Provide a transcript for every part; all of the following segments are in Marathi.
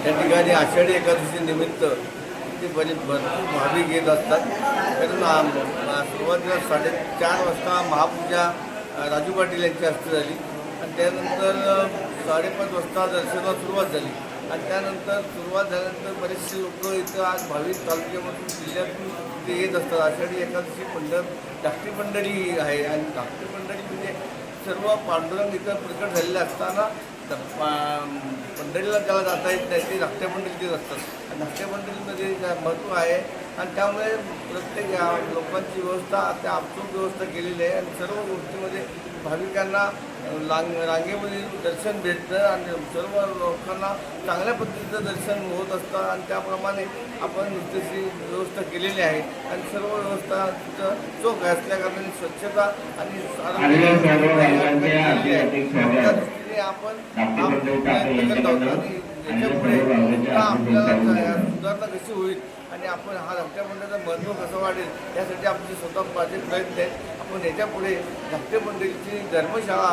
या ठिकाणी आषाढी एकादशी निमित्त ते भरपूर भाविक येत असतात. कारण सुरुवातीला 4:30 वाजता महापूजा राजू पाटील यांची हस्ते झाली आणि त्यानंतर 5:30 वाजता दर्शनाला सुरुवात झाली आणि त्यानंतर सुरुवात झाल्यानंतर बरेचसे लोक इथं आज भाविक तालुक्यामधून जिल्ह्यातून ते येत असतात. आषाढी एकादशी धाकटी मंडळी आहे आणि धाकटी मंडळी म्हणजे सर्व पांडुरंग इथं प्रकट झालेले असताना पंढरीला त्याला जाता येत नाही, ते धाकट्या मंडळीत असतात आणि धाकट्या मंडळीमध्ये महत्त्व आहे आणि त्यामुळे प्रत्येक लोकांची व्यवस्था त्या आपसूक व्यवस्था केलेली आहे आणि सर्व गोष्टीमध्ये भाविकांना रांगेमध्ये दर्शन भेटतं आणि सर्व लोकांना चांगल्या पद्धतीचं दर्शन होत असतं आणि त्याप्रमाणे आपण नुसतीची व्यवस्था केलेली आहे आणि सर्व व्यवस्था तिथं चोख असल्याकारणाने स्वच्छता आणि त्या दृष्टीने आपण प्रयत्न करत आहोत आणि याच्यामुळे आपल्याला सुधारणा कशी होईल आणि आपण हा धाकट्या मंडळाचं महत्त्व कसं वाढेल यासाठी आमचे स्वतः माझे प्रयत्न आहेत. आपण याच्यापुढे धाकटे मंडळीची धर्मशाळा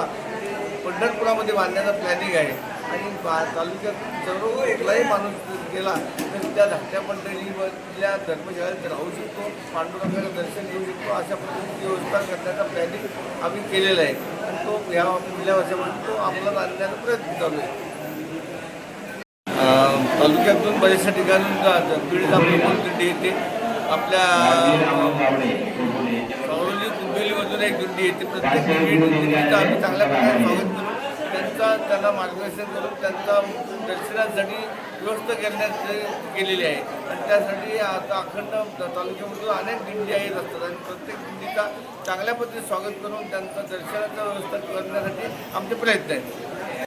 पंढरपुरामध्ये बांधण्याचा प्लॅनिंग आहे आणि तालुक्यात सर्व कुठलाही माणूस गेला तर त्या धाकट्या मंडळीमधल्या धर्मशाळेत राहू शकतो, पांडुरंगाचं दर्शन घेऊ शकतो. अशा पद्धतीची व्यवस्था करण्याचा प्लॅनिंग आम्ही केलेला आहे आणि तो ह्या पुढल्या वर्षामध्ये तो अंमलात आणण्याचा प्रयत्न चालू आहे. तालुक्यातून बऱ्याचशा ठिकाणी बीड प्रमुख दिंडी येते. आपल्या सावरोली कुंडलीमधून एक दिंडी येते. प्रत्येक दिंडीचं आम्ही चांगल्या प्रकारे स्वागत करून त्यांना मार्गदर्शन करून त्यांचा दर्शनासाठी व्यवस्था करण्यात केलेली आहे आणि त्यासाठी आता अखंड तालुक्यामधून अनेक दिंडी येत असतात आणि प्रत्येक दिंडीचा चांगल्या पद्धतीने स्वागत करून त्यांचा दर्शनाचा व्यवस्था करण्यासाठी आमचे प्रयत्न आहेत.